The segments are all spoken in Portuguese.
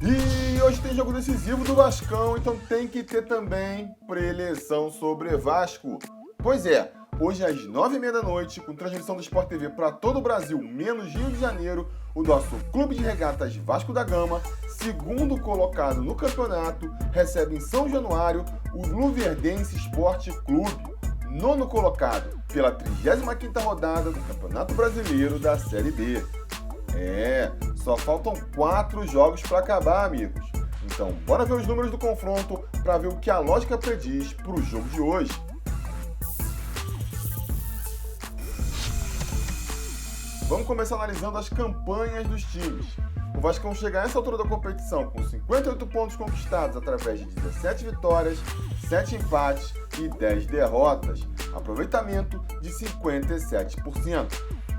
E hoje tem jogo decisivo do Vascão, então tem que ter também preleção sobre Vasco. Pois é, hoje às 9h30 da noite, com transmissão do Sport TV para todo o Brasil, menos Rio de Janeiro, o nosso Clube de Regatas Vasco da Gama, segundo colocado no campeonato, recebe em São Januário o Luverdense Esporte Clube, nono colocado pela 35ª rodada do Campeonato Brasileiro da Série B. Só faltam 4 jogos para acabar, amigos. Então, bora ver os números do confronto para ver o que a lógica prediz para o jogo de hoje. Vamos começar analisando as campanhas dos times. O Vascão chega a essa altura da competição com 58 pontos conquistados através de 17 vitórias, 7 empates e 10 derrotas, aproveitamento de 57%.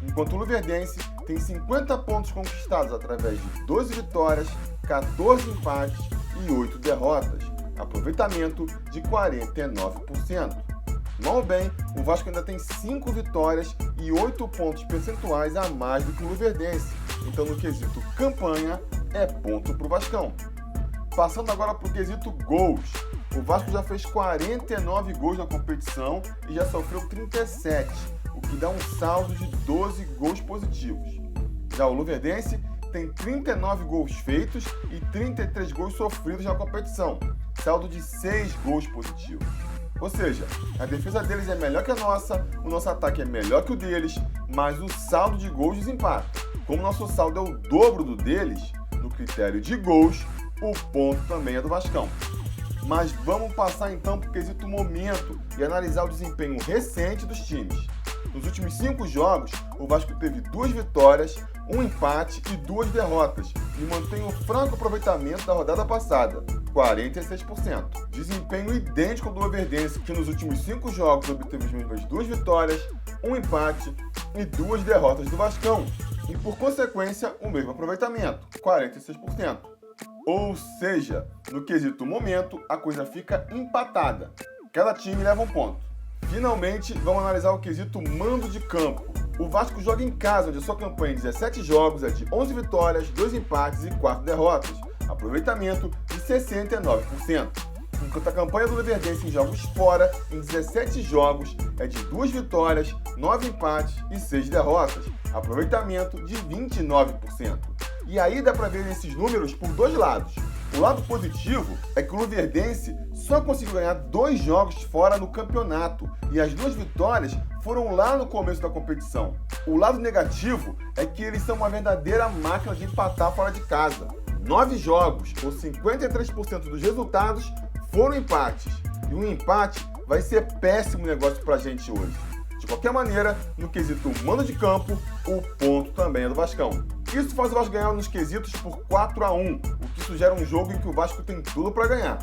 Enquanto o Luverdense tem 50 pontos conquistados através de 12 vitórias, 14 empates e 8 derrotas, aproveitamento de 49%. Mal ou bem, o Vasco ainda tem 5 vitórias e 8 pontos percentuais a mais do que o Luverdense, então no quesito campanha é ponto para o Vascão. Passando agora para o quesito gols, o Vasco já fez 49 gols na competição e já sofreu 37, o que dá um saldo de 12 gols positivos. Já o Luverdense tem 39 gols feitos e 33 gols sofridos na competição, saldo de 6 gols positivos. Ou seja, a defesa deles é melhor que a nossa, o nosso ataque é melhor que o deles, mas o saldo de gols desempata. Como nosso saldo é o dobro do deles, no critério de gols, o ponto também é do Vascão. Mas vamos passar então para o quesito momento e analisar o desempenho recente dos times. Nos últimos 5 jogos, o Vasco teve 2 vitórias, 1 empate e 2 derrotas e mantém o franco aproveitamento da rodada passada, 46%. Desempenho idêntico ao do Luverdense, que nos últimos 5 jogos obteve as mesmas 2 vitórias, 1 empate e 2 derrotas do Vascão, e por consequência o mesmo aproveitamento, 46%. Ou seja, no quesito momento, a coisa fica empatada. Cada time leva um ponto. Finalmente, vamos analisar o quesito mando de campo. O Vasco joga em casa, onde sua campanha em 17 jogos é de 11 vitórias, 2 empates e 4 derrotas, aproveitamento de 69%. Enquanto a campanha do Luverdense em jogos fora, em 17 jogos, é de 2 vitórias, 9 empates e 6 derrotas, aproveitamento de 29%. E aí dá para ver esses números por 2 lados. O lado positivo é que o Luverdense só conseguiu ganhar 2 jogos fora no campeonato e as 2 vitórias foram lá no começo da competição. O lado negativo é que eles são uma verdadeira máquina de empatar fora de casa. 9 jogos, ou 53% dos resultados, foram empates. E um empate vai ser péssimo negócio pra gente hoje. De qualquer maneira, no quesito mando de campo, o ponto também é do Vascão. Isso faz o Vasco ganhar nos quesitos por 4-1, o que sugere um jogo em que o Vasco tem tudo para ganhar.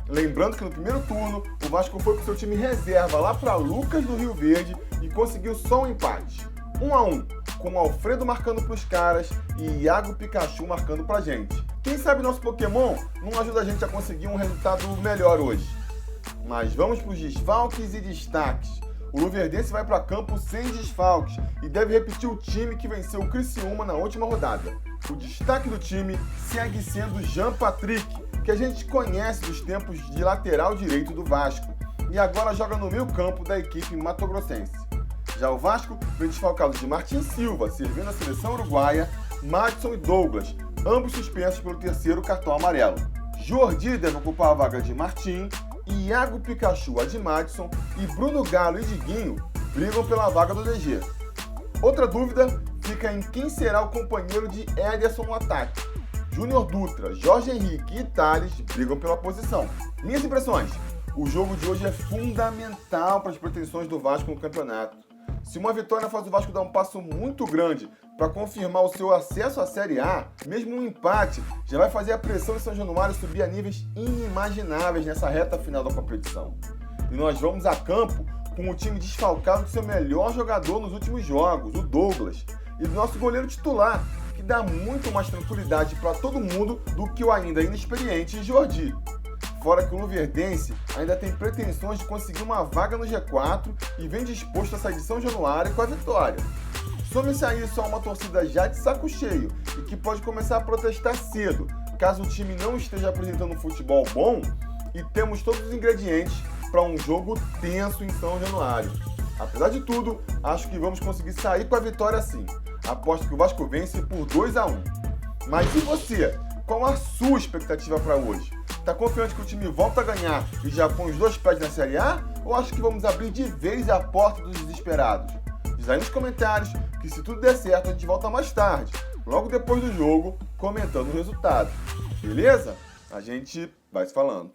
Lembrando que no primeiro turno, o Vasco foi com seu time reserva lá para Lucas do Rio Verde e conseguiu só um empate. 1-1, com Alfredo marcando para os caras e Iago Pikachu marcando pra gente. Quem sabe nosso Pokémon não ajuda a gente a conseguir um resultado melhor hoje. Mas vamos para os desfalques e destaques. O Luverdense vai para campo sem desfalques e deve repetir o time que venceu o Criciúma na última rodada. O destaque do time segue sendo Jean Patrick, que a gente conhece dos tempos de lateral direito do Vasco, e agora joga no meio campo da equipe matogrossense. Já o Vasco vem desfalcado de Martin Silva, servindo a seleção uruguaia, Madison e Douglas, ambos suspensos pelo 3º cartão amarelo. Jordi deve ocupar a vaga de Martin, Iago Pikachu a de Madison e Bruno Galo e Diguinho brigam pela vaga do DG. Outra dúvida fica em quem será o companheiro de Ederson no ataque. Júnior Dutra, Jorge Henrique e Thales brigam pela posição. Minhas impressões: o jogo de hoje é fundamental para as pretensões do Vasco no campeonato. Se uma vitória faz o Vasco dar um passo muito grande para confirmar o seu acesso à Série A, mesmo um empate já vai fazer a pressão em São Januário subir a níveis inimagináveis nessa reta final da competição. E nós vamos a campo com o time desfalcado do seu melhor jogador nos últimos jogos, o Douglas, e do nosso goleiro titular, que dá muito mais tranquilidade para todo mundo do que o ainda inexperiente Jordi. Fora que o Luverdense ainda tem pretensões de conseguir uma vaga no G4 e vem disposto a sair de São Januário com a vitória. Some-se a isso a uma torcida já de saco cheio e que pode começar a protestar cedo, caso o time não esteja apresentando um futebol bom, e temos todos os ingredientes para um jogo tenso em São Januário. Apesar de tudo, acho que vamos conseguir sair com a vitória sim. Aposto que o Vasco vence por 2-1. Mas e você? Qual a sua expectativa para hoje? Tá confiante que o time volta a ganhar e já põe os 2 pés na Série A? Ou acha que vamos abrir de vez a porta dos desesperados? Diz aí nos comentários que se tudo der certo a gente volta mais tarde, logo depois do jogo, comentando o resultado. Beleza? A gente vai se falando.